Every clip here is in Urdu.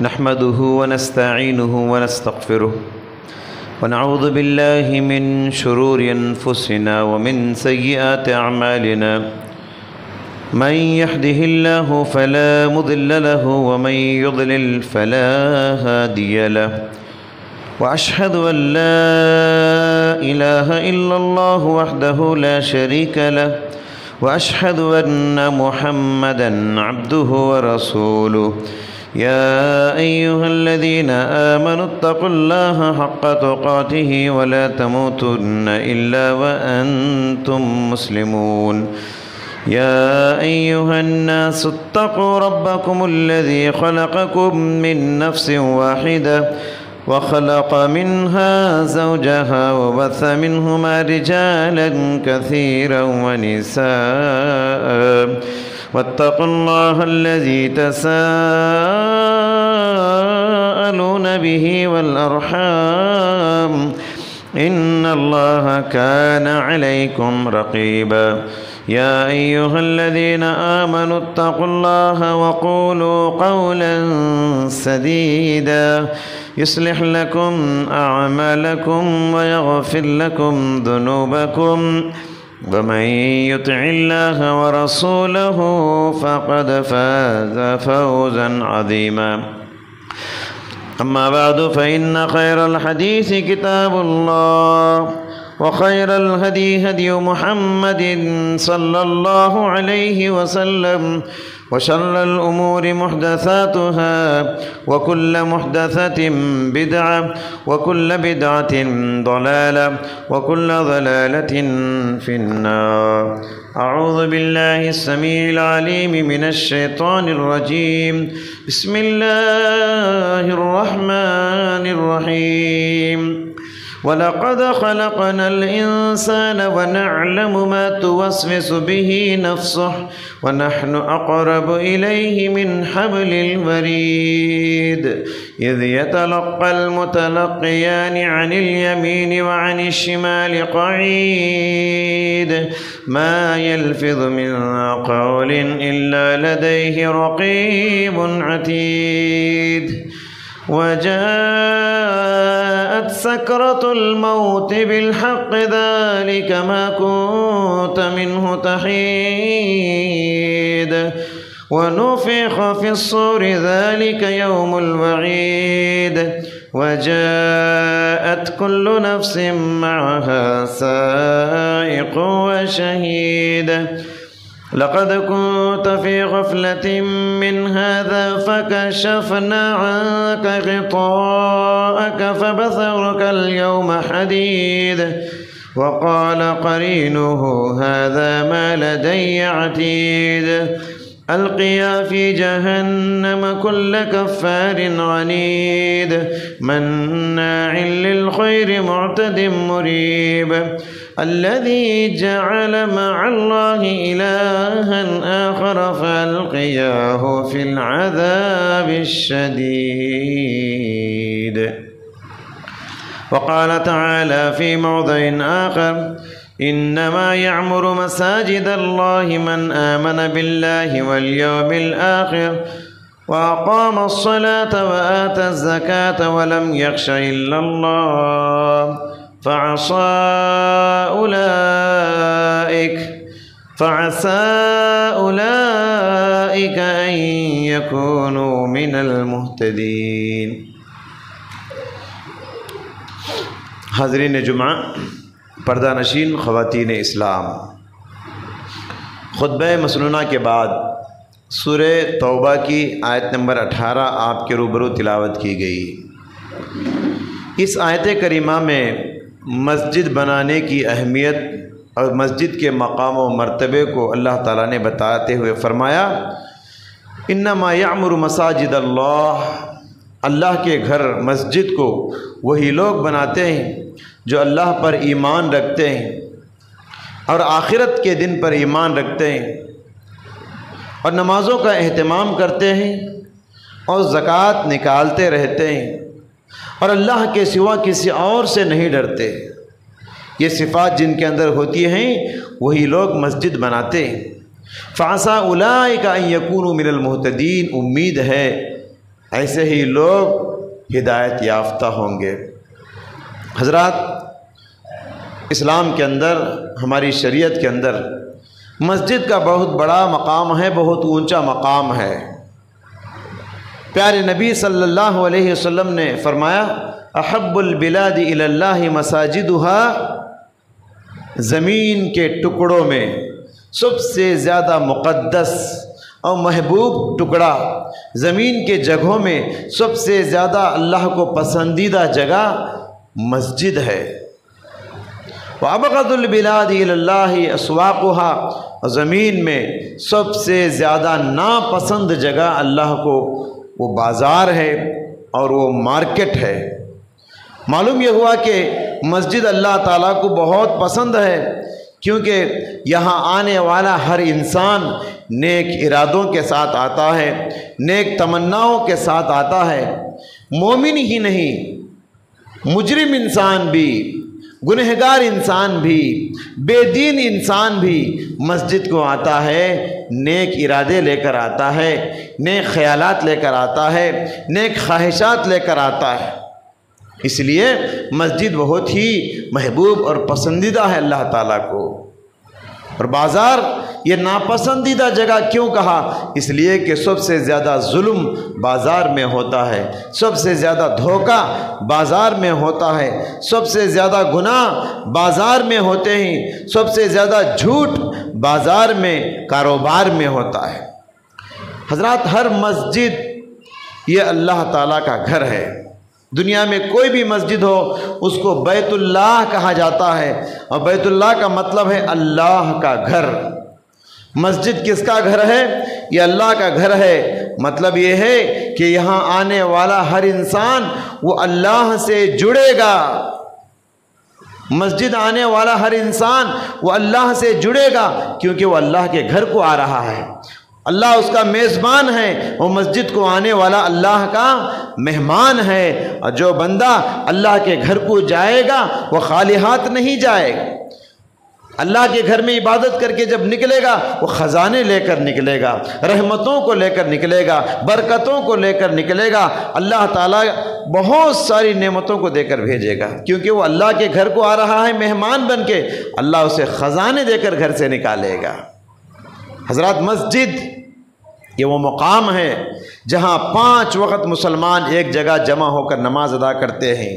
نحمده ونستعينه ونستغفره ونعوذ بالله من شرور أنفسنا ومن سيئات أعمالنا من يهده الله فلا مضل له ومن يضلل فلا هادي له وأشهد أن لا إله إلا الله وحده لا شريك له وأشهد أن محمدًا عبده ورسوله يا أيها الذين آمنوا اتقوا الله حق تقاته ولا تموتن إلا وأنتم مسلمون يا أيها الناس اتقوا ربكم الذي خلقكم من نفس واحدة وخلق منها زوجها وبث منهما رجالا كثيرا ونساء واتقوا الله الذي تساءلون به والأرحام إن الله كان عليكم رقيبا يا أيها الذين آمنوا اتقوا الله وقولوا قولا سديدا يصلح لكم أعمالكم ويغفر لكم ذنوبكم ومن يطع الله ورسوله فقد فاز فوزا عظيما أما بعد فإن خير الحديث كتاب الله وخير الهدي هدي محمد صلى الله عليه وسلم وشر الأمور محدثاتها وكل محدثة بدعة وكل بدعة ضلالة وكل ضلالة في النار أعوذ بالله السميع العليم من الشيطان الرجيم بسم الله الرحمن الرحيم وَلَقَدْ خَلَقْنَا الْإِنسَانَ وَنَعْلَمُ مَا تُوَسْوِسُ بِهِ نَفْسُهُ وَنَحْنُ أَقْرَبُ إِلَيْهِ مِنْ حَبْلِ الْوَرِيدِ إِذْ يَتَلَقَّى الْمُتَلَقِّيَانِ عَنِ الْيَمِينِ وَعَنِ الشِّمَالِ قَعِيدٌ مَا يَلْفِظُ مِنْ قَوْلٍ إِلَّا لَدَيْهِ رَقِيبٌ عَتِيدٌ وجاءت سكرة الموت بالحق ذلك ما كنت منه تحيد ونفخ في الصور ذلك يوم الوعيد وجاءت كل نفس معها سائق وشهيد لقد كنت في غفلة من هذا فكشفنا عنك غطاءك فبصرك اليوم حديد وقال قرينه هذا ما لدي عتيد ألقيا في جهنم كل كفار عنيد مناع للخير معتد مريب الذي جعل مع الله إلها آخر فألقياه في العذاب الشديد وقال تعالى في موضع آخر إنما يعمر مساجد الله من آمن بالله واليوم الآخر وأقام الصلاة وآتى الزكاة ولم يخش إلا الله فعسى أولئك أن يكونوا من المهتدين حاضرین جمعہ، پردہ نشین خواتین اسلام، خطبہ مسنونہ کے بعد سورہ توبہ کی آیت نمبر 18 آپ کے روبرو تلاوت کی گئی۔ اس آیت کریمہ میں مسجد بنانے کی اہمیت اور مسجد کے مقام و مرتبے کو اللہ تعالیٰ نے بتاتے ہوئے فرمایا انما یعمر مساجد اللہ، اللہ کے گھر مسجد کو وہی لوگ بناتے ہیں جو اللہ پر ایمان رکھتے ہیں اور آخرت کے دن پر ایمان رکھتے ہیں اور نمازوں کا اہتمام کرتے ہیں اور زکوٰۃ نکالتے رہتے ہیں اور اللہ کے سوا کسی اور سے نہیں ڈرتے۔ یہ صفات جن کے اندر ہوتی ہیں وہی لوگ مسجد بناتے ہیں۔ فعسى اولئک ان یکونوا من المہتدین، امید ہے ایسے ہی لوگ ہدایت یافتہ ہوں گے۔ حضرات، اسلام کے اندر، ہماری شریعت کے اندر مسجد کا بہت بڑا مقام ہے، بہت اونچا مقام ہے۔ پیارے نبی صلی اللہ علیہ وسلم نے فرمایا احب البلاد الی اللہ مساجدها، زمین کے ٹکڑوں میں سب سے زیادہ مقدس اور محبوب ٹکڑا، زمین کے جگہوں میں سب سے زیادہ اللہ کو پسندیدہ جگہ مسجد ہے۔ وَأَبْغَضُ الْبِلَادِ إِلَى اللَّهِ أَسْوَاقُهَا، اور زمین میں سب سے زیادہ ناپسند جگہ اللہ کو وہ بازار ہے اور وہ مارکیٹ ہے۔ معلوم یہ ہوا کہ مسجد اللہ تعالیٰ کو بہت پسند ہے، کیونکہ یہاں آنے والا ہر انسان نیک ارادوں کے ساتھ آتا ہے، نیک تمناؤں کے ساتھ آتا ہے۔ مومن ہی نہیں، مجرم انسان بھی، گنہگار انسان بھی، بے دین انسان بھی مسجد کو آتا ہے، نیک ارادے لے کر آتا ہے، نیک خیالات لے کر آتا ہے، نیک خواہشات لے کر آتا ہے۔ اس لیے مسجد بہت ہی محبوب اور پسندیدہ ہے اللہ تعالیٰ کو۔ اور بازار یہ ناپسندیدہ جگہ کیوں کہا؟ اس لیے کہ سب سے زیادہ ظلم بازار میں ہوتا ہے، سب سے زیادہ دھوکہ بازار میں ہوتا ہے، سب سے زیادہ گناہ بازار میں ہوتے ہیں، سب سے زیادہ جھوٹ بازار میں، کاروبار میں ہوتا ہے۔ حضرات، ہر مسجد یہ اللہ تعالیٰ کا گھر ہے۔ دنیا میں کوئی بھی مسجد ہو اس کو بیت اللہ کہا جاتا ہے، اور بیت اللہ کا مطلب ہے اللہ کا گھر۔ مسجد کس کا گھر ہے؟ یہ اللہ کا گھر ہے۔ مطلب یہ ہے کہ یہاں آنے والا ہر انسان وہ اللہ سے جڑے گا۔ مسجد آنے والا ہر انسان وہ اللہ سے جڑے گا، کیونکہ وہ اللہ کے گھر کو آ رہا ہے، اللہ اس کا میزبان ہے، وہ مسجد کو آنے والا اللہ کا مہمان ہے۔ اور جو بندہ اللہ کے گھر کو جائے گا وہ خالی ہاتھ نہیں جائے گا۔ اللہ کے گھر میں عبادت کر کے جب نکلے گا وہ خزانے لے کر نکلے گا، رحمتوں کو لے کر نکلے گا، برکتوں کو لے کر نکلے گا۔ اللہ تعالیٰ بہت ساری نعمتوں کو دے کر بھیجے گا، کیونکہ وہ اللہ کے گھر کو آ رہا ہے مہمان بن کے، اللہ اسے خزانے دے کر گھر سے نکالے گا۔ حضرات، مسجد یہ وہ مقام ہے جہاں 5 وقت مسلمان ایک جگہ جمع ہو کر نماز ادا کرتے ہیں۔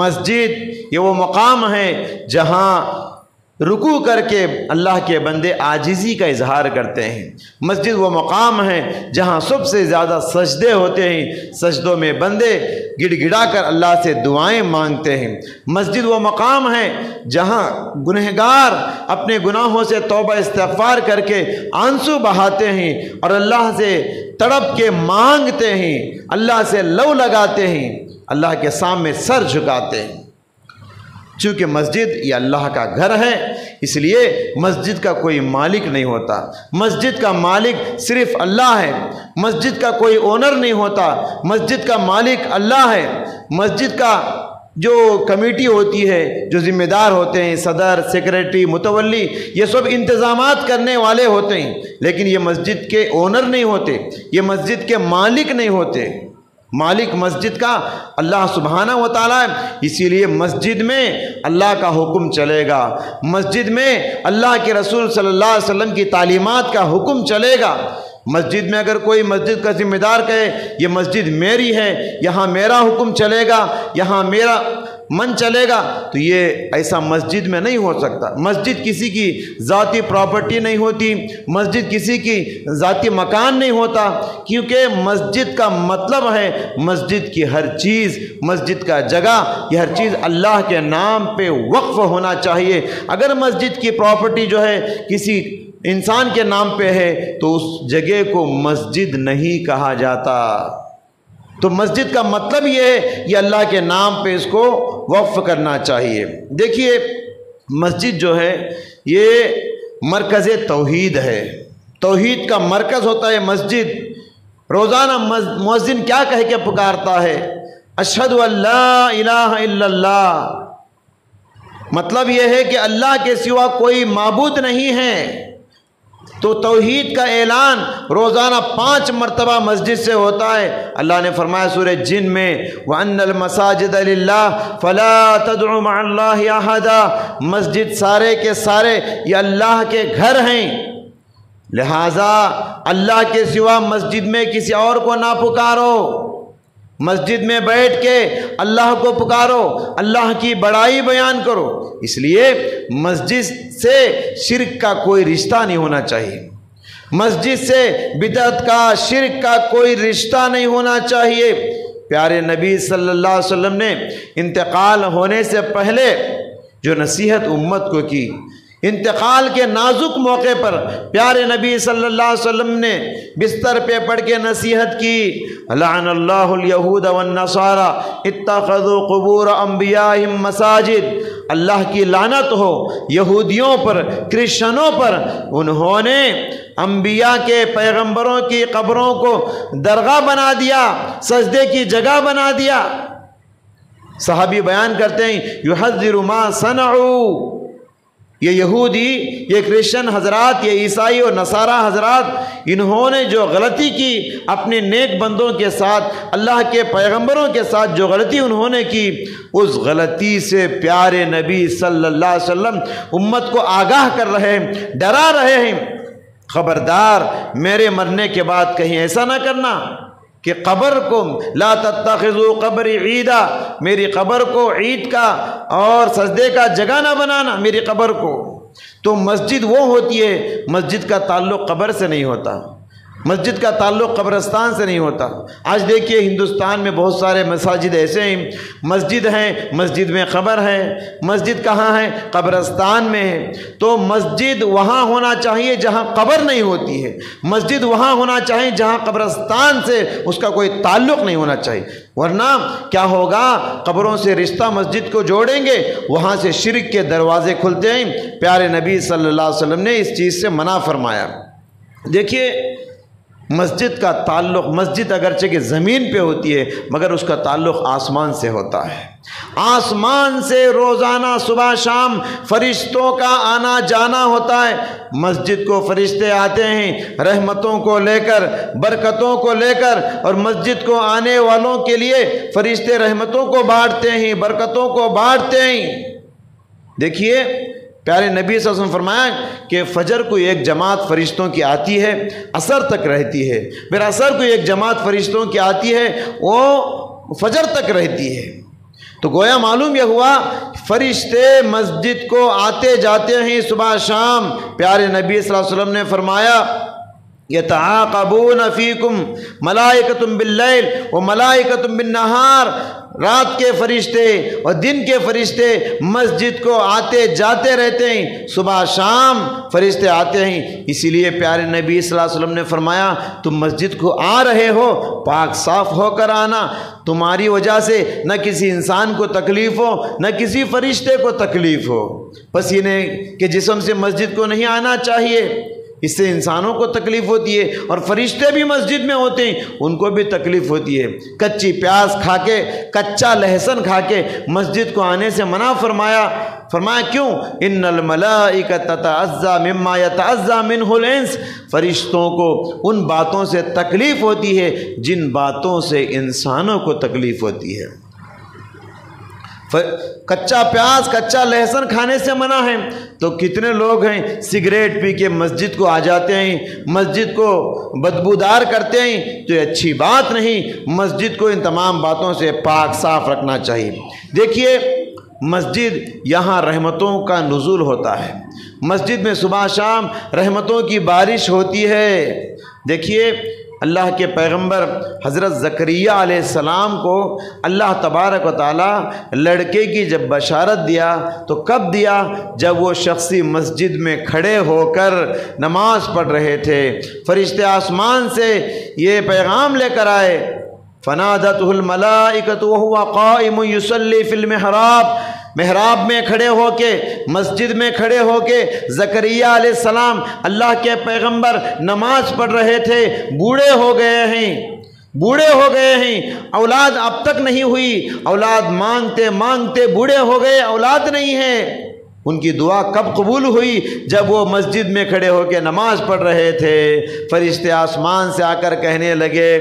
مسجد یہ وہ مقام ہے جہاں رکوع کر کے اللہ کے بندے عاجزی کا اظہار کرتے ہیں۔ مسجد وہ مقام ہے جہاں سب سے زیادہ سجدے ہوتے ہیں، سجدوں میں بندے گڑ گڑا کر اللہ سے دعائیں مانگتے ہیں۔ مسجد وہ مقام ہے جہاں گنہگار اپنے گناہوں سے توبہ استغفار کر کے آنسو بہاتے ہیں اور اللہ سے تڑپ کے مانگتے ہیں، اللہ سے لو لگاتے ہیں، اللہ کے سامنے سر جھکاتے ہیں۔ چونکہ مسجد یہ اللہ کا گھر ہے، اس لیے مسجد کا کوئی مالک نہیں ہوتا، مسجد کا مالک صرف اللہ ہے، مسجد کا کوئی اونر نہیں ہوتا، مسجد کا مالک اللہ ہے۔ مسجد کا جو کمیٹی ہوتی ہے، جو ذمہ دار ہوتے ہیں، صدر، سیکریٹری، متولی، یہ سب انتظامات کرنے والے ہوتے ہیں، لیکن یہ مسجد کے اونر نہیں ہوتے، یہ مسجد کے مالک نہیں ہوتے۔ مالک مسجد کا اللہ سبحانہ و تعالیٰ ہے، اسی لیے مسجد میں اللہ کا حکم چلے گا، مسجد میں اللہ کے رسول صلی اللہ علیہ وسلم کی تعلیمات کا حکم چلے گا۔ مسجد میں اگر کوئی مسجد کا ذمہ دار کہے یہ مسجد میری ہے، یہاں میرا حکم چلے گا، یہاں میرا من چلے گا، تو یہ ایسا مسجد میں نہیں ہو سکتا۔ مسجد کسی کی ذاتی پراپرٹی نہیں ہوتی، مسجد کسی کی ذاتی مکان نہیں ہوتا، کیونکہ مسجد کا مطلب ہے مسجد کی ہر چیز، مسجد کا جگہ، یہ ہر چیز اللہ کے نام پہ وقف ہونا چاہیے۔ اگر مسجد کی پراپرٹی جو ہے کسی انسان کے نام پہ ہے تو اس جگہ کو مسجد نہیں کہا جاتا۔ تو مسجد کا مطلب یہ ہے یہ اللہ کے نام پہ اس کو وقف کرنا چاہیے۔ دیکھیے، مسجد جو ہے یہ مرکز توحید ہے، توحید کا مرکز ہوتا ہے مسجد۔ روزانہ مؤذن کیا کہہ کے پکارتا ہے؟ اشہد ان لا الہ الا اللہ۔ مطلب یہ ہے کہ اللہ کے سوا کوئی معبود نہیں ہے۔ تو توحید کا اعلان روزانہ 5 مرتبہ مسجد سے ہوتا ہے۔ اللہ نے فرمایا سورہ جن میں وَأَنَّ الْمَسَاجِدَ لِلَّهِ فَلَا تَدْعُوا مَعَ اللَّهِ أَحَدًا، مسجد سارے کے سارے یہ اللہ کے گھر ہیں، لہٰذا اللہ کے سوا مسجد میں کسی اور کو نہ پکارو، مسجد میں بیٹھ کے اللہ کو پکارو، اللہ کی بڑائی بیان کرو۔ اس لیے مسجد سے شرک کا کوئی رشتہ نہیں ہونا چاہیے، مسجد سے بدعت کا شرک کا کوئی رشتہ نہیں ہونا چاہیے۔ پیارے نبی صلی اللہ علیہ وسلم نے انتقال ہونے سے پہلے جو نصیحت امت کو کی، انتقال کے نازک موقع پر پیارے نبی صلی اللہ علیہ وسلم نے بستر پہ پڑھ کے نصیحت کی، لعن اللہ الیہود والنصارى اتخذوا قبور انبیائہم مساجد، اللہ کی لعنت ہو یہودیوں پر، کرسچنوں پر، انہوں نے انبیاء کے پیغمبروں کی قبروں کو درگاہ بنا دیا، سجدے کی جگہ بنا دیا۔ صحابی بیان کرتے ہیں یحذر ما صنعوا، یہ یہودی، یہ کرسچن حضرات، یہ عیسائی اور نصارہ حضرات، انہوں نے جو غلطی کی اپنے نیک بندوں کے ساتھ، اللہ کے پیغمبروں کے ساتھ جو غلطی انہوں نے کی، اس غلطی سے پیارے نبی صلی اللہ علیہ وسلم امت کو آگاہ کر رہے ہیں، ڈرا رہے ہیں، خبردار میرے مرنے کے بعد کہیں ایسا نہ کرنا کہ قبر کو لا تتخذوا قبری عیدا، میری قبر کو عید کا اور سجدے کا جگہ نہ بنانا میری قبر کو۔ تو مسجد وہ ہوتی ہے، مسجد کا تعلق قبر سے نہیں ہوتا، مسجد کا تعلق قبرستان سے نہیں ہوتا۔ آج دیکھیے ہندوستان میں بہت سارے مساجد ایسے ہیں، مسجد ہیں، مسجد میں قبر ہے، مسجد کہاں ہے؟ قبرستان میں ہے۔ تو مسجد وہاں ہونا چاہیے جہاں قبر نہیں ہوتی ہے، مسجد وہاں ہونا چاہیے جہاں قبرستان سے اس کا کوئی تعلق نہیں ہونا چاہیے، ورنہ کیا ہوگا؟ قبروں سے رشتہ مسجد کو جوڑیں گے، وہاں سے شرک کے دروازے کھلتے ہیں۔ پیارے نبی صلی اللہ علیہ وسلم نے اس چیز سے منع فرمایا۔ دیکھیے مسجد کا تعلق، مسجد اگرچہ کہ زمین پہ ہوتی ہے مگر اس کا تعلق آسمان سے ہوتا ہے، آسمان سے روزانہ صبح شام فرشتوں کا آنا جانا ہوتا ہے۔ مسجد کو فرشتے آتے ہیں رحمتوں کو لے کر، برکتوں کو لے کر، اور مسجد کو آنے والوں کے لیے فرشتے رحمتوں کو بانٹتے ہیں، برکتوں کو بانٹتے ہیں۔ دیکھیے پیارے نبی صلی اللہ علیہ وسلم فرمایا کہ فجر کو ایک جماعت فرشتوں کی آتی ہے، عصر تک رہتی ہے، پھر عصر کو ایک جماعت فرشتوں کی آتی ہے، وہ فجر تک رہتی ہے۔ تو گویا معلوم یہ ہوا فرشتے مسجد کو آتے جاتے ہیں صبح شام۔ پیارے نبی صلی اللہ علیہ وسلم نے فرمایا یتعاقبون فیکم ملائکۃ باللیل و ملائکۃ بالنہار، رات کے فرشتے اور دن کے فرشتے مسجد کو آتے جاتے رہتے ہیں، صبح شام فرشتے آتے ہیں۔ اسی لیے پیارے نبی صلی اللہ علیہ وسلم نے فرمایا تم مسجد کو آ رہے ہو پاک صاف ہو کر آنا، تمہاری وجہ سے نہ کسی انسان کو تکلیف ہو نہ کسی فرشتے کو تکلیف ہو۔ پسینے کے جسم سے مسجد کو نہیں آنا چاہیے، اس سے انسانوں کو تکلیف ہوتی ہے، اور فرشتے بھی مسجد میں ہوتے ہیں ان کو بھی تکلیف ہوتی ہے۔ کچی پیاز کھا کے، کچا لہسن کھا کے مسجد کو آنے سے منع فرمایا۔ فرمایا کیوں؟ ان الملائکۃ تتعزی مما یتعزی منہ الانس، فرشتوں کو ان باتوں سے تکلیف ہوتی ہے جن باتوں سے انسانوں کو تکلیف ہوتی ہے۔ کچا پیاز کچا لہسن کھانے سے منع ہے، تو کتنے لوگ ہیں سگریٹ پی کے مسجد کو آ جاتے ہیں، مسجد کو بدبودار کرتے ہیں، تو یہ اچھی بات نہیں۔ مسجد کو ان تمام باتوں سے پاک صاف رکھنا چاہیے۔ دیکھیے مسجد یہاں رحمتوں کا نزول ہوتا ہے، مسجد میں صبح شام رحمتوں کی بارش ہوتی ہے۔ دیکھیے اللہ کے پیغمبر حضرت زکریہ علیہ السلام کو اللہ تبارک و تعالی لڑکے کی جب بشارت دیا تو کب دیا؟ جب وہ شخصی مسجد میں کھڑے ہو کر نماز پڑھ رہے تھے، فرشتے آسمان سے یہ پیغام لے کر آئے، فنادتہ الملائکۃ وہو قائم یصلی فی المحراب، محراب میں کھڑے ہو کے، مسجد میں کھڑے ہو کے زکریہ علیہ السلام اللہ کے پیغمبر نماز پڑھ رہے تھے۔ بوڑھے ہو گئے ہیں، بوڑھے ہو گئے ہیں، اولاد اب تک نہیں ہوئی، اولاد مانگتے مانگتے بوڑھے ہو گئے، اولاد نہیں ہے۔ ان کی دعا کب قبول ہوئی؟ جب وہ مسجد میں کھڑے ہو کے نماز پڑھ رہے تھے، فرشتے آسمان سے آ کر کہنے لگے،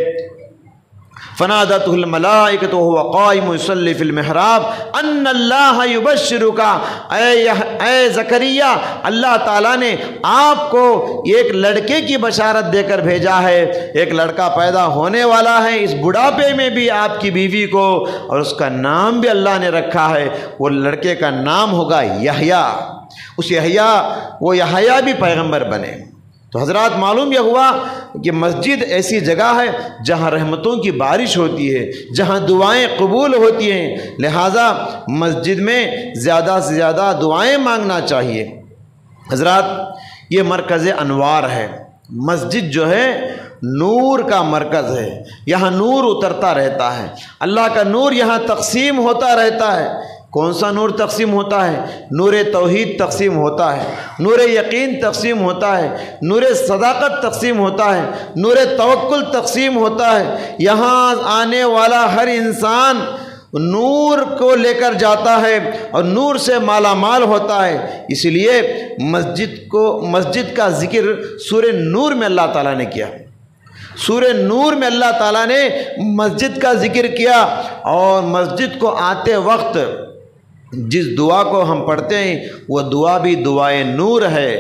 فنادتہ الملائکۃ وہو قائم یصلی فی المحراب ان اللہ یبشرک، اے زکریا، اللہ تعالیٰ نے آپ کو ایک لڑکے کی بشارت دے کر بھیجا ہے، ایک لڑکا پیدا ہونے والا ہے اس بڑھاپے میں بھی آپ کی بیوی کو، اور اس کا نام بھی اللہ نے رکھا ہے، وہ لڑکے کا نام ہوگا یحییٰ، وہ یحییٰ بھی پیغمبر بنے۔ تو حضرات معلوم یہ ہوا کہ مسجد ایسی جگہ ہے جہاں رحمتوں کی بارش ہوتی ہے، جہاں دعائیں قبول ہوتی ہیں، لہٰذا مسجد میں زیادہ سے زیادہ دعائیں مانگنا چاہیے۔ حضرات یہ مرکز انوار ہے، مسجد جو ہے نور کا مرکز ہے، یہاں نور اترتا رہتا ہے، اللہ کا نور یہاں تقسیم ہوتا رہتا ہے۔ کون سا نور تقسیم ہوتا ہے؟ نور توحید تقسیم ہوتا ہے، نور یقین تقسیم ہوتا ہے، نور صداقت تقسیم ہوتا ہے، نور توکل تقسیم ہوتا ہے۔ یہاں آنے والا ہر انسان نور کو لے کر جاتا ہے اور نور سے مالا مال ہوتا ہے۔ اس لیے مسجد کا ذکر سورہ نور میں اللہ تعالیٰ نے کیا، سورہ نور میں اللہ تعالیٰ نے مسجد کا ذکر کیا، اور مسجد کو آتے وقت جس دعا کو ہم پڑھتے ہیں وہ دعا بھی دعائے نور ہے۔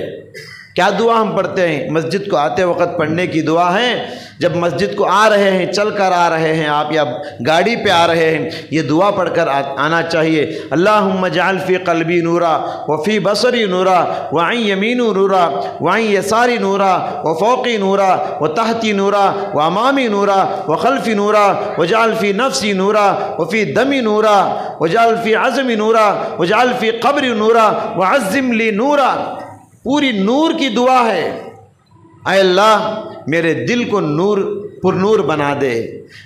کیا دعا ہم پڑھتے ہیں؟ مسجد کو آتے وقت پڑھنے کی دعا ہے۔ جب مسجد کو آ رہے ہیں، چل کر آ رہے ہیں آپ یا گاڑی پہ آ رہے ہیں، یہ دعا پڑھ کر آنا چاہیے۔ اللہم اجعل فی قلبی نورا وفی بصری نورا وعن یمین نورا وعن یساری نورا وفوقی نورا وتحتی نورا وامامی نورا وخلفی نورا واجعل فی نفسی نورا وفی دمی نورا واجعل فی عزمی نورا واجعل فی قبری نورا وعزم لی نورا۔ پوری نور کی دعا ہے۔ اے اللہ میرے دل کو پر نور بنا دے،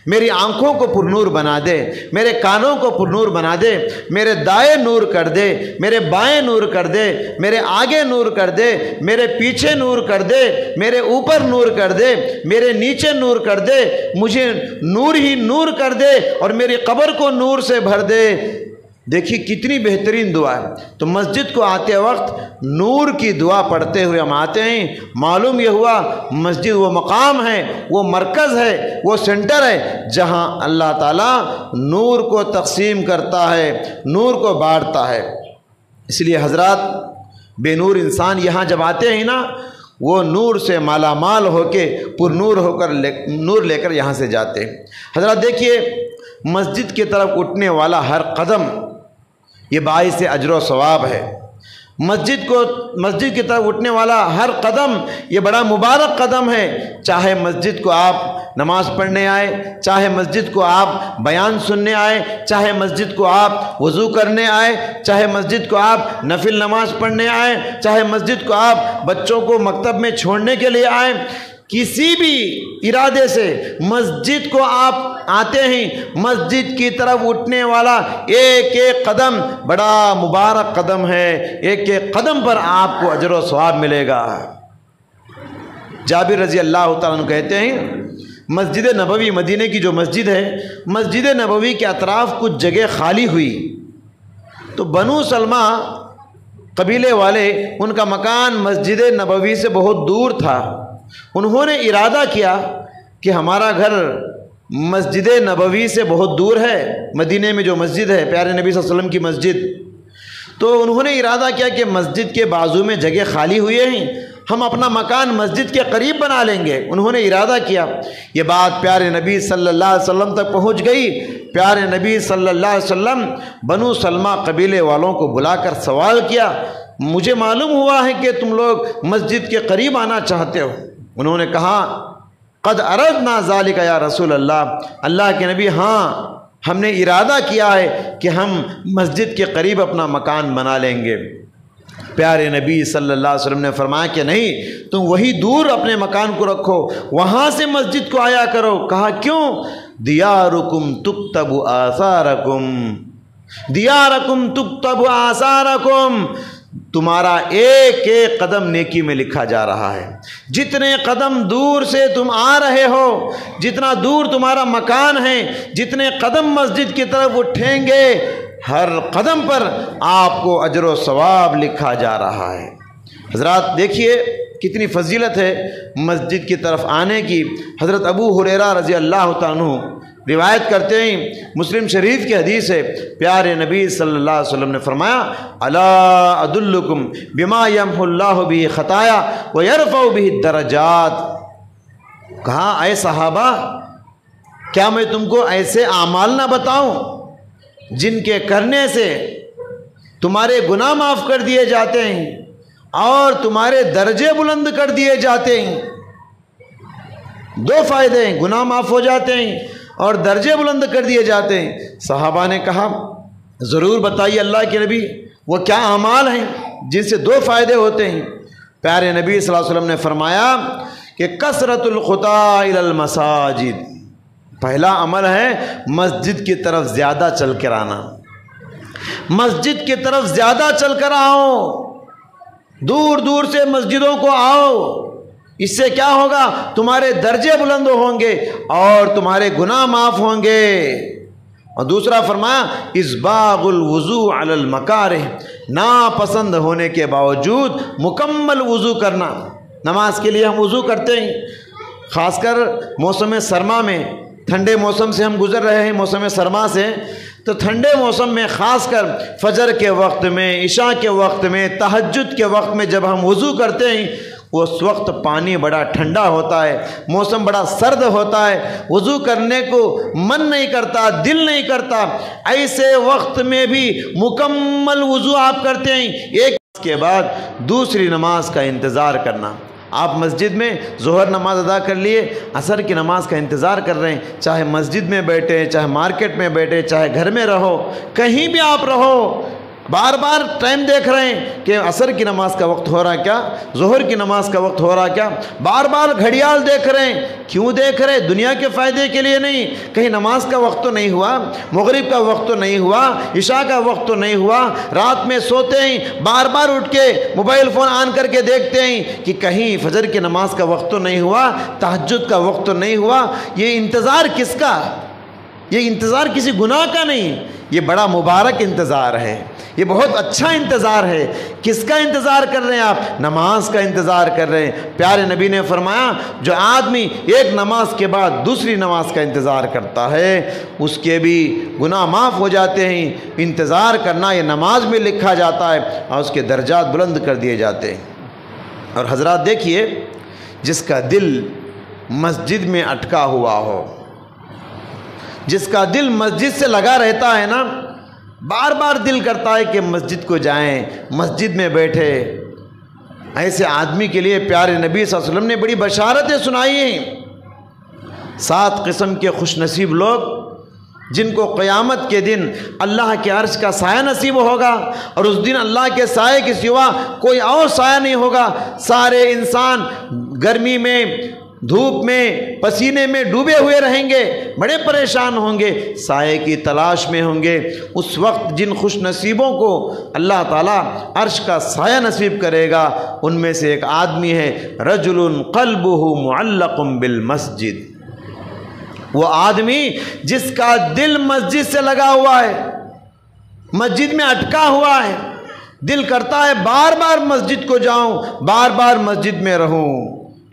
میری آنکھوں کو پر نور بنا دے، میرے کانوں کو پر نور بنا دے، میرے دائیں نور کر دے، میرے بائیں نور کر دے، میرے آگے نور کر دے، میرے پیچھے نور کر دے، میرے اوپر نور کر دے، میرے نیچے نور کر دے، مجھے نور ہی نور کر دے، اور میری قبر کو نور سے بھر دے۔ دیکھیے کتنی بہترین دعا ہے۔ تو مسجد کو آتے وقت نور کی دعا پڑھتے ہوئے ہم آتے ہیں۔ معلوم یہ ہوا مسجد وہ مقام ہے، وہ مرکز ہے، وہ سینٹر ہے جہاں اللہ تعالیٰ نور کو تقسیم کرتا ہے، نور کو بانٹتا ہے۔ اس لیے حضرات بے نور انسان یہاں جب آتے ہیں نا، وہ نور سے مالا مال ہو کے پر نور ہو کر نور لے کر یہاں سے جاتے ہیں۔ حضرات دیکھیے مسجد کی طرف اٹھنے والا ہر قدم یہ باعث اجر و ثواب ہے۔ مسجد کی طرف اٹھنے والا ہر قدم یہ بڑا مبارک قدم ہے۔ چاہے مسجد کو آپ نماز پڑھنے آئے، چاہے مسجد کو آپ بیان سننے آئے، چاہے مسجد کو آپ وضو کرنے آئے، چاہے مسجد کو آپ نفل نماز پڑھنے آئے، چاہے مسجد کو آپ بچوں کو مکتب میں چھوڑنے کے لیے آئے، کسی بھی ارادے سے مسجد کو آپ آتے ہیں، مسجد کی طرف اٹھنے والا ایک ایک قدم بڑا مبارک قدم ہے، ایک ایک قدم پر آپ کو اجر و ثواب ملے گا۔ جابر رضی اللہ تعالیٰ عنہ کہتے ہیں مسجد نبوی، مدینہ کی جو مسجد ہے، مسجد نبوی کے اطراف کچھ جگہ خالی ہوئی، تو بنو سلمہ قبیلے والے، ان کا مکان مسجد نبوی سے بہت دور تھا۔ انہوں نے ارادہ کیا کہ ہمارا گھر مسجد نبوی سے بہت دور ہے، مدینہ میں جو مسجد ہے پیارے نبی صلی اللہ علیہ وسلم کی مسجد، تو انہوں نے ارادہ کیا کہ مسجد کے بازو میں جگہ خالی ہوئے ہیں، ہم اپنا مکان مسجد کے قریب بنا لیں گے۔ انہوں نے ارادہ کیا۔ یہ بات پیارے نبی صلی اللہ علیہ وسلم تک پہنچ گئی۔ پیارے نبی صلی اللہ علیہ وسلم بنو سلمہ قبیلے والوں کو بلا کر سوال کیا، مجھے معلوم ہوا ہے کہ تم لوگ مسجد کے قریب آنا چاہتے ہو۔ انہوں نے کہا قد اردنا ذالک یا رسول اللہ، اللہ کے نبی ہاں ہم نے ارادہ کیا ہے کہ ہم مسجد کے قریب اپنا مکان بنا لیں گے۔ پیارے نبی صلی اللہ علیہ وسلم نے فرمایا کہ نہیں، تم وہی دور اپنے مکان کو رکھو، وہاں سے مسجد کو آیا کرو۔ کہا کیوں؟ دیارکم تکتب آثارکم، دیارکم تکتب آثارکم، تمہارا ایک ایک قدم نیکی میں لکھا جا رہا ہے۔ جتنے قدم دور سے تم آ رہے ہو، جتنا دور تمہارا مکان ہے، جتنے قدم مسجد کی طرف اٹھیں گے، ہر قدم پر آپ کو اجر و ثواب لکھا جا رہا ہے۔ حضرات دیکھیے کتنی فضیلت ہے مسجد کی طرف آنے کی۔ حضرت ابو ہریرہ رضی اللہ تعالیٰ عنہ روایت کرتے ہیں، مسلم شریف کی حدیث ہے، پیارے نبی صلی اللہ علیہ وسلم نے فرمایا، الا ادلکم بما یمحو اللہ بہ خطایا ویرفع بہ الدرجات۔ کہا اے صحابہ، کیا میں تم کو ایسے اعمال نہ بتاؤں جن کے کرنے سے تمہارے گناہ معاف کر دیے جاتے ہیں اور تمہارے درجے بلند کر دیے جاتے ہیں؟ دو فائدے ہیں، گناہ معاف ہو جاتے ہیں اور درجے بلند کر دیے جاتے ہیں۔ صحابہ نے کہا ضرور بتائیے اللہ کے نبی، وہ کیا اعمال ہیں جن سے دو فائدے ہوتے ہیں؟ پیارے نبی صلی اللہ علیہ وسلم نے فرمایا کہ کثرت الخطا الی المساجد، پہلا عمل ہے مسجد کی طرف زیادہ چل کر آنا، مسجد کی طرف زیادہ چل کر آؤ، دور دور سے مسجدوں کو آؤ۔ اس سے کیا ہوگا؟ تمہارے درجے بلند ہوں گے اور تمہارے گناہ معاف ہوں گے۔ اور دوسرا فرمایا اسباغ الوضوء علی المکارہ، ناپسند ہونے کے باوجود مکمل وضو کرنا۔ نماز کے لیے ہم وضو کرتے ہیں، خاص کر موسم سرما میں، ٹھنڈے موسم سے ہم گزر رہے ہیں، موسم سرما سے، تو ٹھنڈے موسم میں خاص کر فجر کے وقت میں، عشاء کے وقت میں، تہجد کے وقت میں جب ہم وضو کرتے ہیں، اس وقت پانی بڑا ٹھنڈا ہوتا ہے، موسم بڑا سرد ہوتا ہے، وضو کرنے کو من نہیں کرتا، دل نہیں کرتا۔ ایسے وقت میں بھی مکمل وضو آپ کرتے ہیں، ایک کے بعد دوسری نماز کا انتظار کرنا۔ آپ مسجد میں ظہر نماز ادا کر لیے، عصر کی نماز کا انتظار کر رہے ہیں، چاہے مسجد میں بیٹھے، چاہے مارکیٹ میں بیٹھے، چاہے گھر میں رہو، کہیں بھی آپ رہو، بار بار ٹائم دیکھ رہے ہیں کہ عصر کی نماز کا وقت ہو رہا کیا، ظہر کی نماز کا وقت ہو رہا کیا، بار بار گھڑیال دیکھ رہے ہیں۔ کیوں دیکھ رہے؟ دنیا کے فائدے کے لیے نہیں، کہیں نماز کا وقت تو نہیں ہوا، مغرب کا وقت تو نہیں ہوا، عشاء کا وقت تو نہیں ہوا۔ رات میں سوتے ہیں، بار بار اٹھ کے موبائل فون آن کر کے دیکھتے ہیں کہ کہیں فجر کی نماز کا وقت تو نہیں ہوا، تہجد کا وقت تو نہیں ہوا۔ یہ انتظار کس کا؟ یہ انتظار کسی گناہ کا نہیں، یہ بڑا مبارک انتظار ہے، یہ بہت اچھا انتظار ہے۔ کس کا انتظار کر رہے ہیں آپ؟ نماز کا انتظار کر رہے ہیں۔ پیارے نبی نے فرمایا جو آدمی ایک نماز کے بعد دوسری نماز کا انتظار کرتا ہے اس کے بھی گناہ معاف ہو جاتے ہیں۔ انتظار کرنا یہ نماز میں لکھا جاتا ہے اور اس کے درجات بلند کر دیے جاتے ہیں۔ اور حضرات دیکھیے، جس کا دل مسجد میں اٹکا ہوا ہو، جس کا دل مسجد سے لگا رہتا ہے نا، بار بار دل کرتا ہے کہ مسجد کو جائیں، مسجد میں بیٹھے، ایسے آدمی کے لیے پیارے نبی صلی اللہ علیہ وسلم نے بڑی بشارتیں سنائی ہیں۔ 7 قسم کے خوش نصیب لوگ جن کو قیامت کے دن اللہ کے عرش کا سایہ نصیب ہوگا، اور اس دن اللہ کے سائے کے سوا کوئی اور سایہ نہیں ہوگا۔ سارے انسان گرمی میں، دھوپ میں، پسینے میں ڈوبے ہوئے رہیں گے، بڑے پریشان ہوں گے، سائے کی تلاش میں ہوں گے۔ اس وقت جن خوش نصیبوں کو اللہ تعالیٰ عرش کا سایہ نصیب کرے گا، ان میں سے ایک آدمی ہے رجل قلبہ معلق بالمسجد، وہ آدمی جس کا دل مسجد سے لگا ہوا ہے، مسجد میں اٹکا ہوا ہے، دل کرتا ہے بار بار مسجد کو جاؤں، بار بار مسجد میں رہوں۔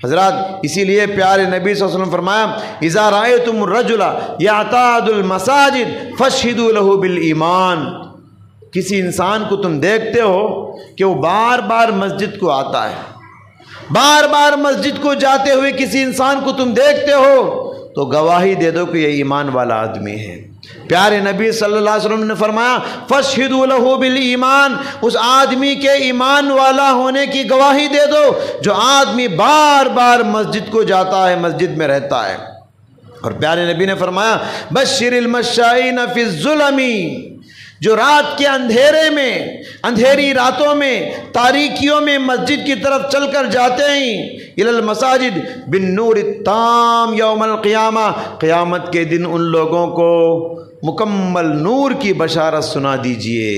حضرات اسی لیے پیارے نبی صلی اللہ علیہ وسلم فرمایا اذا رأیتم الرجل یعتاد المساجد فاشہدوا له بالایمان، کسی انسان کو تم دیکھتے ہو کہ وہ بار بار مسجد کو آتا ہے، بار بار مسجد کو جاتے ہوئے کسی انسان کو تم دیکھتے ہو تو گواہی دے دو کہ یہ ایمان والا آدمی ہے۔ پیارے نبی صلی اللہ علیہ وسلم نے فرمایا فاشہدوا له بالایمان، اس آدمی کے ایمان والا ہونے کی گواہی دے دو جو آدمی بار بار مسجد کو جاتا ہے، مسجد میں رہتا ہے۔ اور پیارے نبی نے فرمایا بشر المشائین فی الظلم، جو رات کے اندھیرے میں، اندھیری راتوں میں، تاریکیوں میں مسجد کی طرف چل کر جاتے ہیں، الی المساجد بالنور التام یوم القیامہ، قیامت کے دن ان لوگوں کو مکمل نور کی بشارت سنا دیجئے۔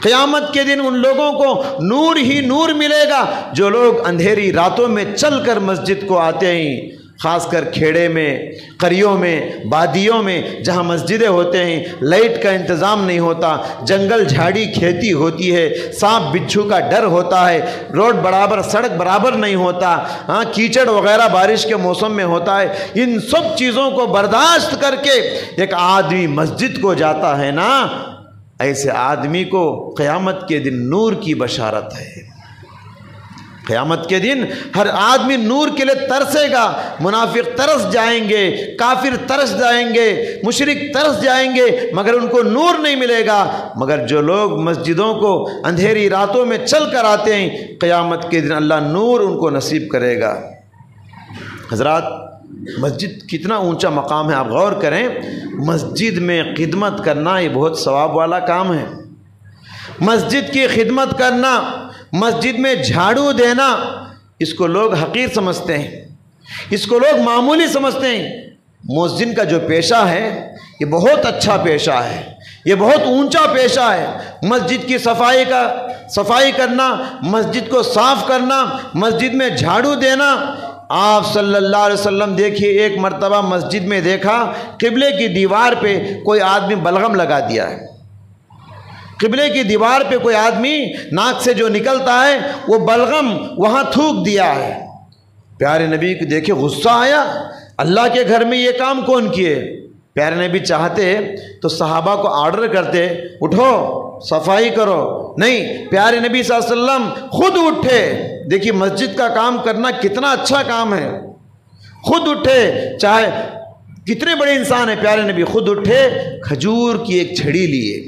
قیامت کے دن ان لوگوں کو نور ہی نور ملے گا جو لوگ اندھیری راتوں میں چل کر مسجد کو آتے ہیں، خاص کر کھیڑے میں، قریوں میں، بادیوں میں جہاں مسجدیں ہوتے ہیں، لائٹ کا انتظام نہیں ہوتا، جنگل جھاڑی کھیتی ہوتی ہے، سانپ بچھو کا ڈر ہوتا ہے، روڈ برابر، سڑک برابر نہیں ہوتا، کیچڑ وغیرہ بارش کے موسم میں ہوتا ہے، ان سب چیزوں کو برداشت کر کے ایک آدمی مسجد کو جاتا ہے نا، ایسے آدمی کو قیامت کے دن نور کی بشارت ہے۔ قیامت کے دن ہر آدمی نور کے لیے ترسے گا۔ منافق ترس جائیں گے، کافر ترس جائیں گے، مشرک ترس جائیں گے، مگر ان کو نور نہیں ملے گا۔ مگر جو لوگ مسجدوں کو اندھیری راتوں میں چل کر آتے ہیں، قیامت کے دن اللہ نور ان کو نصیب کرے گا۔ حضرات، مسجد کتنا اونچا مقام ہے، آپ غور کریں۔ مسجد میں خدمت کرنا یہ بہت ثواب والا کام ہے۔ مسجد کی خدمت کرنا، مسجد میں جھاڑو دینا، اس کو لوگ حقیر سمجھتے ہیں، اس کو لوگ معمولی سمجھتے ہیں۔ مؤذن کا جو پیشہ ہے یہ بہت اچھا پیشہ ہے، یہ بہت اونچا پیشہ ہے۔ مسجد کی صفائی کرنا، مسجد کو صاف کرنا، مسجد میں جھاڑو دینا۔ آپ صلی اللہ علیہ وسلم دیکھیے، ایک مرتبہ مسجد میں دیکھا قبلے کی دیوار پہ کوئی آدمی بلغم لگا دیا ہے۔ قبلے کی دیوار پہ کوئی آدمی ناک سے جو نکلتا ہے وہ بلغم وہاں تھوک دیا ہے۔ پیارے نبی کو دیکھے غصہ آیا، اللہ کے گھر میں یہ کام کون کیے؟ پیارے نبی چاہتے تو صحابہ کو آرڈر کرتے، اٹھو صفائی کرو، نہیں، پیارے نبی صلی اللہ علیہ وسلم خود اٹھے۔ دیکھیے مسجد کا کام کرنا کتنا اچھا کام ہے، خود اٹھے، چاہے کتنے بڑے انسان ہیں، پیارے نبی خود اٹھے، کھجور کی ایک چھڑی لیے،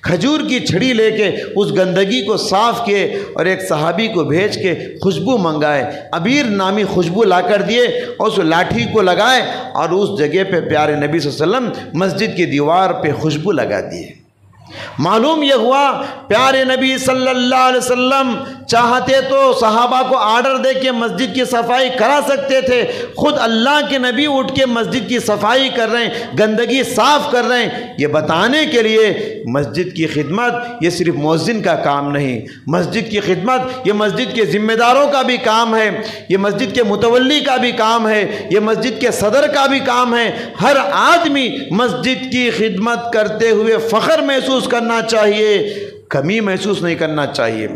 کھجور کی چھڑی لے کے اس گندگی کو صاف کیے اور ایک صحابی کو بھیج کے خوشبو منگائے، عبیر نامی خوشبو لا کر دیے اور اس لاٹھی کو لگائے اور اس جگہ پہ پیارے نبی صلی اللہ علیہ وسلم مسجد کی دیوار پہ خوشبو لگا دیے۔ معلوم یہ ہوا پیارے نبی صلی اللہ علیہ وسلم چاہتے تو صحابہ کو آرڈر دے کے مسجد کی صفائی کرا سکتے تھے، خود اللہ کے نبی اٹھ کے مسجد کی صفائی کر رہے ہیں، گندگی صاف کر رہے ہیں، یہ بتانے کے لیے مسجد کی خدمت یہ صرف مؤذن کا کام نہیں، مسجد کی خدمت یہ مسجد کے ذمہ داروں کا بھی کام ہے، یہ مسجد کے متولی کا بھی کام ہے، یہ مسجد کے صدر کا بھی کام ہے۔ ہر آدمی مسجد کی خدمت کرتے ہوئے فخر محسوس کرنا چاہیے، کمی محسوس نہیں کرنا چاہیے۔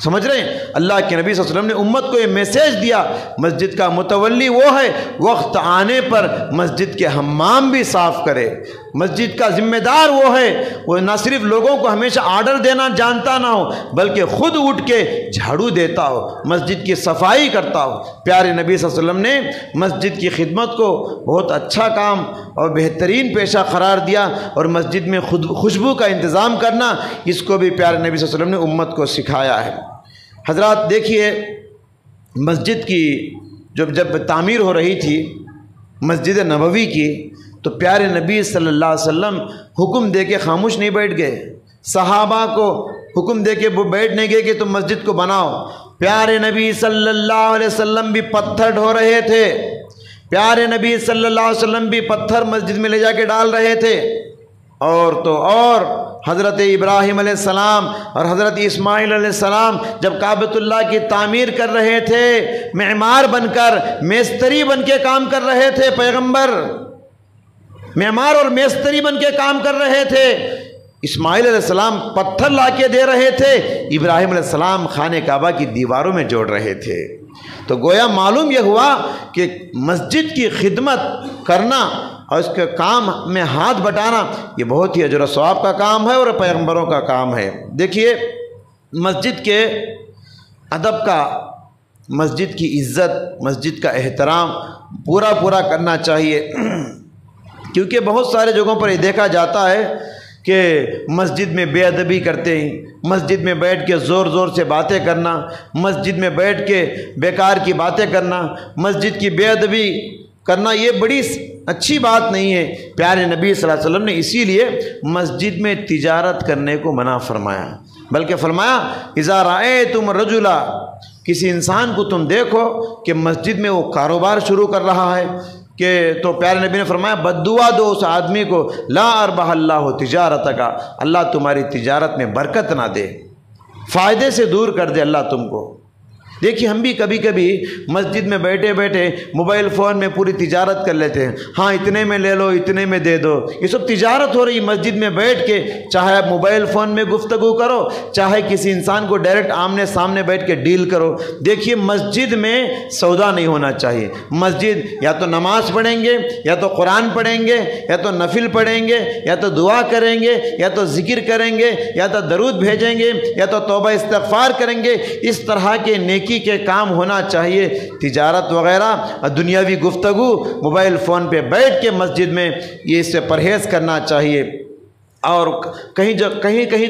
سمجھ رہے ہیں؟ اللہ کے نبی صلی اللہ علیہ وسلم نے امت کو یہ میسیج دیا، مسجد کا متولی وہ ہے وقت آنے پر مسجد کے حمام بھی صاف کرے، مسجد کا ذمہ دار وہ ہے، وہ نہ صرف لوگوں کو ہمیشہ آرڈر دینا جانتا نہ ہو بلکہ خود اٹھ کے جھاڑو دیتا ہو، مسجد کی صفائی کرتا ہو۔ پیارے نبی صلی اللہ علیہ وسلم نے مسجد کی خدمت کو بہت اچھا کام اور بہترین پیشہ قرار دیا، اور مسجد میں خوشبو کا انتظام کرنا، اس کو بھی پیارے نبی صلی اللہ علیہ وسلم نے امت کو سکھایا ہے۔ حضرات دیکھیے، مسجد کی جب تعمیر ہو رہی تھی مسجد نبوی کی، تو پیارے نبی صلی اللہ علیہ وسلم حکم دے کے خاموش نہیں بیٹھ گئے، صحابہ کو حکم دے کے وہ بیٹھ نہیں گئے کہ تم مسجد کو بناؤ۔ پیارے نبی صلی اللہ علیہ وسلم بھی پتھر ڈھو رہے تھے، پیارے نبی صلی اللہ علیہ وسلم بھی پتھر مسجد میں لے جا کے ڈال رہے تھے، اور تو اور حضرت ابراہیم علیہ السلام اور حضرت اسماعیل علیہ السلام جب کعبۃ اللہ کی تعمیر کر رہے تھے، معمار بن کر، میستری بن کے کام کر رہے تھے، پیغمبر معمار اور میستری بن کے کام کر رہے تھے، اسماعیل علیہ السلام پتھر لا کے دے رہے تھے، ابراہیم علیہ السلام خانہ کعبہ کی دیواروں میں جوڑ رہے تھے۔ تو گویا معلوم یہ ہوا کہ مسجد کی خدمت کرنا اور اس کے کام میں ہاتھ بٹانا یہ بہت ہی اجر و ثواب کا کام ہے اور پیغمبروں کا کام ہے۔ دیکھیے، مسجد کے ادب کا، مسجد کی عزت، مسجد کا احترام پورا کرنا چاہیے، کیونکہ بہت سارے جگہوں پر یہ دیکھا جاتا ہے کہ مسجد میں بے ادبی کرتے ہیں، مسجد میں بیٹھ کے زور سے باتیں کرنا، مسجد میں بیٹھ کے بیکار کی باتیں کرنا، مسجد کی بے ادبی کرنا، یہ بڑی اچھی بات نہیں ہے۔ پیارے نبی صلی اللہ علیہ وسلم نے اسی لیے مسجد میں تجارت کرنے کو منع فرمایا، بلکہ فرمایا اذا رأیتم رجلا، کسی انسان کو تم دیکھو کہ مسجد میں وہ کاروبار شروع کر رہا ہے کہ تو پیارے نبی نے فرمایا بد دعا دو اس آدمی کو، لا اربح اللہ تجارتک، اللہ تمہاری تجارت میں برکت نہ دے، فائدے سے دور کر دے اللہ تم کو۔ دیکھیے ہم بھی کبھی کبھی مسجد میں بیٹھے بیٹھے موبائل فون میں پوری تجارت کر لیتے ہیں، ہاں اتنے میں لے لو، اتنے میں دے دو، یہ سب تجارت ہو رہی مسجد میں بیٹھ کے۔ چاہے آپ موبائل فون میں گفتگو کرو، چاہے کسی انسان کو ڈائریکٹ آمنے سامنے بیٹھ کے ڈیل کرو۔ دیکھیے مسجد میں سودا نہیں ہونا چاہیے۔ مسجد یا تو نماز پڑھیں گے، یا تو قرآن پڑھیں گے، یا تو نفل پڑھیں گے، یا تو دعا کریں گے، یا تو ذکر کریں گے، یا تو درود بھیجیں گے، یا تو توبہ استغفار کریں گے۔ اس طرح کے نیکی کے کام ہونا چاہیے۔ تجارت وغیرہ دنیاوی گفتگو موبائل فون پہ بیٹھ کے مسجد میں یہ اس سے پرہیز کرنا چاہیے۔ اور کہیں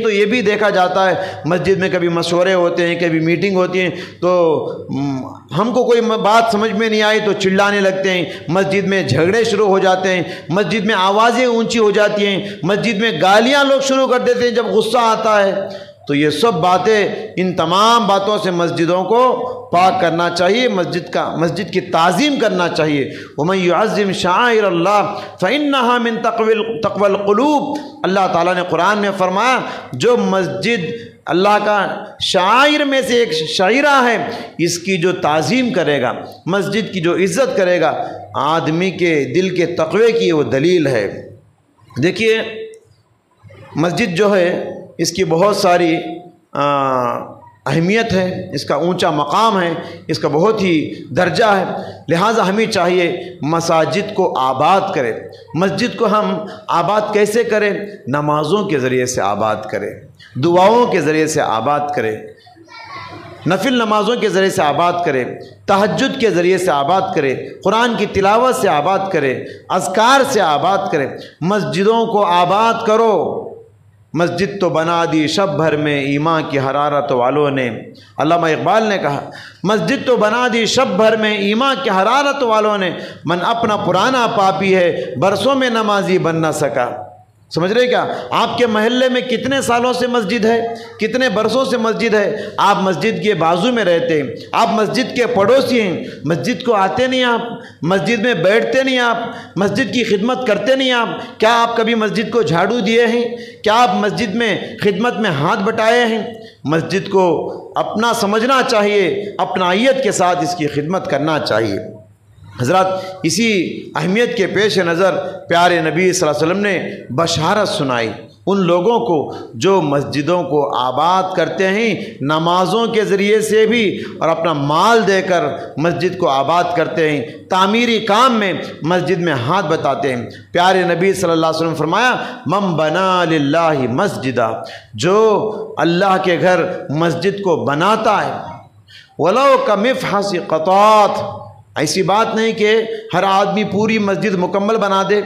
تو یہ بھی دیکھا جاتا ہے مسجد میں کبھی مشورے ہوتے ہیں، کبھی میٹنگ ہوتی ہیں، تو ہم کو کوئی بات سمجھ میں نہیں آئی تو چلانے لگتے ہیں، مسجد میں جھگڑے شروع ہو جاتے ہیں، مسجد میں آوازیں اونچی ہو جاتی ہیں، مسجد میں گالیاں لوگ شروع کر دیتے ہیں جب غصہ آتا ہے۔ تو یہ سب باتیں، ان تمام باتوں سے مسجدوں کو پاک کرنا چاہیے، مسجد کی تعظیم کرنا چاہیے۔ وَمَن يُعَظِّمْ شَعَائِرَ اللَّهِ فَإِنَّهَا مِن تَقْوَى الْقُلُوبِ، اللہ تعالیٰ نے قرآن میں فرمایا جو مسجد اللہ کا شعائر میں سے ایک شعیرہ ہے، اس کی جو تعظیم کرے گا، مسجد کی جو عزت کرے گا، آدمی کے دل کے تقوی کی وہ دلیل ہے۔ دیکھیے مسجد جو ہے اس کی بہت ساری اہمیت ہے، اس کا اونچا مقام ہے، اس کا بہت ہی درجہ ہے، لہٰذا ہمیں چاہیے مساجد کو آباد کرے۔ مسجد کو ہم آباد کیسے کریں؟ نمازوں کے ذریعے سے آباد کریں، دعاؤں کے ذریعے سے آباد کریں، نفل نمازوں کے ذریعے سے آباد کرے، تہجد کے ذریعے سے آباد کرے، قرآن کی تلاوت سے آباد کرے، اذکار سے آباد کرے۔ مسجدوں کو آباد کرو۔ مسجد تو بنا دی شب بھر میں ایمان کی حرارت والوں نے، علامہ اقبال نے کہا مسجد تو بنا دی شب بھر میں ایمان کی حرارت والوں نے، من اپنا پرانا پاپی ہے برسوں میں نمازی بن نہ سکا۔ سمجھ رہے کیا؟ آپ کے محلے میں کتنے سالوں سے مسجد ہے، کتنے برسوں سے مسجد ہے، آپ مسجد کے بازو میں رہتے ہیں، آپ مسجد کے پڑوسی ہیں، مسجد کو آتے نہیں، آپ مسجد میں بیٹھتے نہیں، آپ مسجد کی خدمت کرتے نہیں، آپ کیا آپ کبھی مسجد کو جھاڑو دیے ہیں؟ کیا آپ مسجد میں خدمت میں ہاتھ بٹائے ہیں؟ مسجد کو اپنا سمجھنا چاہیے، اپنائیت کے ساتھ اس کی خدمت کرنا چاہیے۔ حضرات اسی اہمیت کے پیش نظر پیارے نبی صلی اللہ علیہ وسلم نے بشارت سنائی ان لوگوں کو جو مسجدوں کو آباد کرتے ہیں، نمازوں کے ذریعے سے بھی اور اپنا مال دے کر مسجد کو آباد کرتے ہیں، تعمیری کام میں مسجد میں ہاتھ بتاتے ہیں۔ پیارے نبی صلی اللہ علیہ وسلم فرمایا من بنا للہ مسجدہ، جو اللہ کے گھر مسجد کو بناتا ہے، ولو کمفحص قطات، ایسی بات نہیں کہ ہر آدمی پوری مسجد مکمل بنا دے۔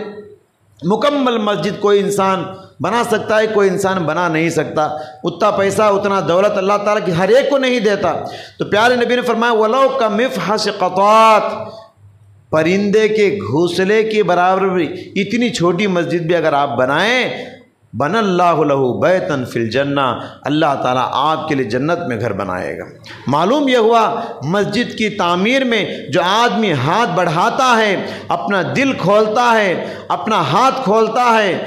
مکمل مسجد کوئی انسان بنا سکتا ہے، کوئی انسان بنا نہیں سکتا، اتنا پیسہ اتنا دولت اللہ تعالیٰ کی ہر ایک کو نہیں دیتا۔ تو پیارے نبی نے فرمایا وَلَوْ كَمِفْحَصِ قَطَعَاتٍ، پرندے کے گھونسلے کے برابر بھی اتنی چھوٹی مسجد بھی اگر آپ بنائیں، بن اللہ لہ بیتن فی الجنہ، اللہ تعالیٰ آپ کے لیے جنت میں گھر بنائے گا۔ معلوم یہ ہوا مسجد کی تعمیر میں جو آدمی ہاتھ بڑھاتا ہے، اپنا دل کھولتا ہے، اپنا ہاتھ کھولتا ہے،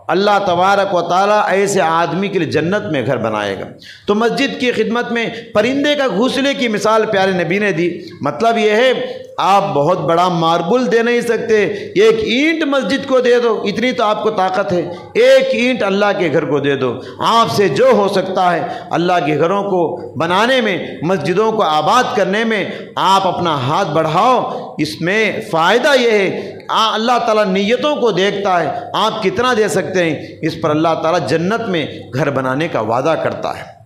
اللہ تبارک و تعالیٰ ایسے آدمی کے لیے جنت میں گھر بنائے گا۔ تو مسجد کی خدمت میں پرندے کا گھونسلے کی مثال پیارے نبی نے دی۔ مطلب یہ ہے آپ بہت بڑا ماربل دے نہیں سکتے، ایک اینٹ مسجد کو دے دو، اتنی تو آپ کو طاقت ہے، ایک اینٹ اللہ کے گھر کو دے دو۔ آپ سے جو ہو سکتا ہے اللہ کے گھروں کو بنانے میں، مسجدوں کو آباد کرنے میں آپ اپنا ہاتھ بڑھاؤ۔ اس میں فائدہ یہ ہے اللہ تعالیٰ نیتوں کو دیکھتا ہے، آپ کتنا دے سکتے ہیں، اس پر اللہ تعالیٰ جنت میں گھر بنانے کا وعدہ کرتا ہے۔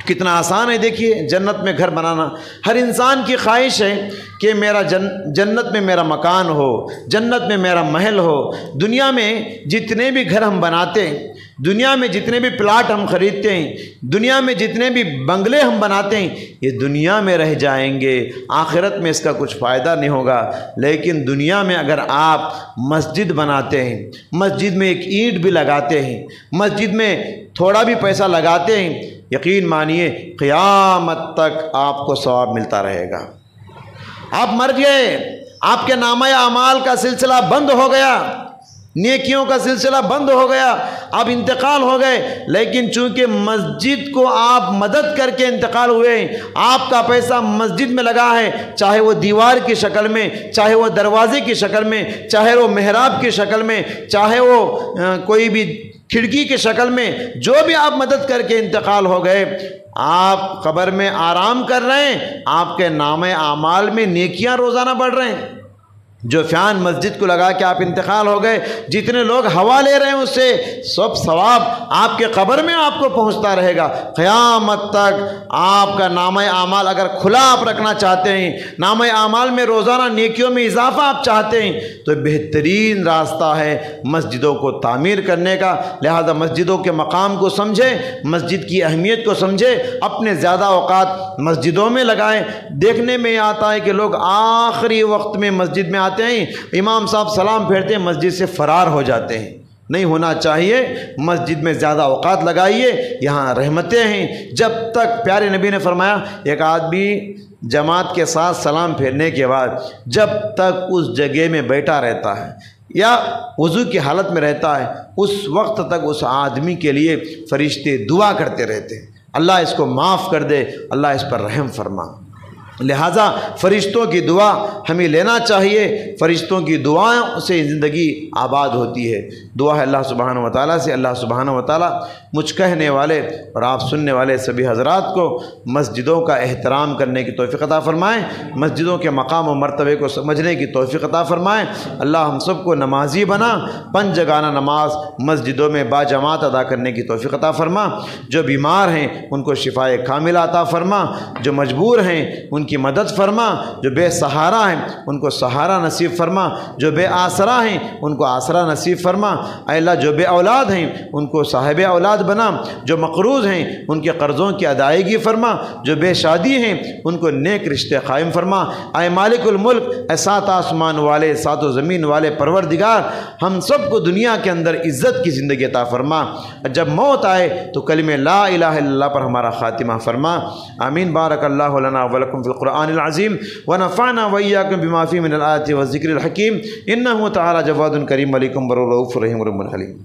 کتنا آسان ہے دیکھیے جنت میں گھر بنانا۔ ہر انسان کی خواہش ہے کہ میرا جنت میں میرا مکان ہو، جنت میں میرا محل ہو۔ دنیا میں جتنے بھی گھر ہم بناتے ہیں، دنیا میں جتنے بھی پلاٹ ہم خریدتے ہیں، دنیا میں جتنے بھی بنگلے ہم بناتے ہیں، یہ دنیا میں رہ جائیں گے، آخرت میں اس کا کچھ فائدہ نہیں ہوگا۔ لیکن دنیا میں اگر آپ مسجد بناتے ہیں، مسجد میں ایک اینٹ بھی لگاتے ہیں، مسجد میں تھوڑا بھی پیسہ لگاتے ہیں، یقین مانیے قیامت تک آپ کو ثواب ملتا رہے گا۔ آپ مر گئے، آپ کے نامہ اعمال کا سلسلہ بند ہو گیا، نیکیوں کا سلسلہ بند ہو گیا، اب انتقال ہو گئے، لیکن چونکہ مسجد کو آپ مدد کر کے انتقال ہوئے ہیں، آپ کا پیسہ مسجد میں لگا ہے، چاہے وہ دیوار کی شکل میں، چاہے وہ دروازے کی شکل میں، چاہے وہ محراب کی شکل میں، چاہے وہ کوئی بھی کھڑکی کی شکل میں، جو بھی آپ مدد کر کے انتقال ہو گئے، آپ قبر میں آرام کر رہے ہیں، آپ کے نامہ اعمال میں نیکیاں روزانہ بڑھ رہے ہیں۔ جو فیان مسجد کو لگا کے آپ انتقال ہو گئے، جتنے لوگ ہوا لے رہے ہیں اس سے سب ثواب آپ کے قبر میں آپ کو پہنچتا رہے گا قیامت تک۔ آپ کا نامہ اعمال اگر کھلا آپ رکھنا چاہتے ہیں، نامہ اعمال میں روزانہ نیکیوں میں اضافہ آپ چاہتے ہیں، تو بہترین راستہ ہے مسجدوں کو تعمیر کرنے کا۔ لہذا مسجدوں کے مقام کو سمجھیں، مسجد کی اہمیت کو سمجھیں، اپنے زیادہ اوقات مسجدوں میں لگائیں۔ دیکھنے میں یہ آتا ہے کہ لوگ آخری وقت میں مسجد میں آتے ہیں، امام صاحب سلام پھیرتے ہیں، مسجد سے فرار ہو جاتے ہیں۔ نہیں ہونا چاہیے، مسجد میں زیادہ اوقات لگائیے، یہاں رحمتیں ہیں۔ جب تک پیارے نبی نے فرمایا ایک آدمی جماعت کے ساتھ سلام پھیرنے کے بعد جب تک اس جگہ میں بیٹھا رہتا ہے یا وضو کی حالت میں رہتا ہے، اس وقت تک اس آدمی کے لیے فرشتے دعا کرتے رہتے ہیں، اللہ اس کو معاف کر دے، اللہ اس پر رحم فرما۔ لہٰذا فرشتوں کی دعا ہمیں لینا چاہیے، فرشتوں کی دعاؤں سے زندگی آباد ہوتی ہے۔ دعا ہے اللہ سبحانہ و تعالیٰ سے، اللہ سبحانہ و تعالیٰ مجھ کہنے والے اور آپ سننے والے سبھی حضرات کو مسجدوں کا احترام کرنے کی توفیق عطا فرمائیں، مسجدوں کے مقام و مرتبے کو سمجھنے کی توفیق عطا فرمائیں۔ اللہ ہم سب کو نمازی بنا، پنج جگانہ نماز مسجدوں میں باجماعت ادا کرنے کی توفیق عطا فرما۔ جو بیمار ہیں ان کو شفائے کاملہ عطا فرما، جو مجبور ہیں ان کی مدد فرما، جو بے سہارا ہیں ان کو سہارا نصیب فرما، جو بے آسرا ہیں ان کو آسرا نصیب فرما۔ اے اللہ جو بے اولاد ہیں ان کو صاحب اولاد بنا، جو مقروض ہیں ان کے قرضوں کی ادائیگی فرما، جو بے شادی ہیں ان کو نیک رشتے قائم فرما۔ اے مالک الملک، اے سات آسمان والے سات و زمین والے پروردگار، ہم سب کو دنیا کے اندر عزت کی زندگی عطا فرما، جب موت آئے تو کلمہ لا الہ الا اللہ پر ہمارا خاتمہ فرما۔ آمین۔ بارک اللہ لنا ولکم فی القرآن العظیم ونفعنا وإياكم بما فيه من الآيات والذکر الحکیم، انہ تعالی جواد کریم علیکم بر رؤوف رحیم رب العالمین۔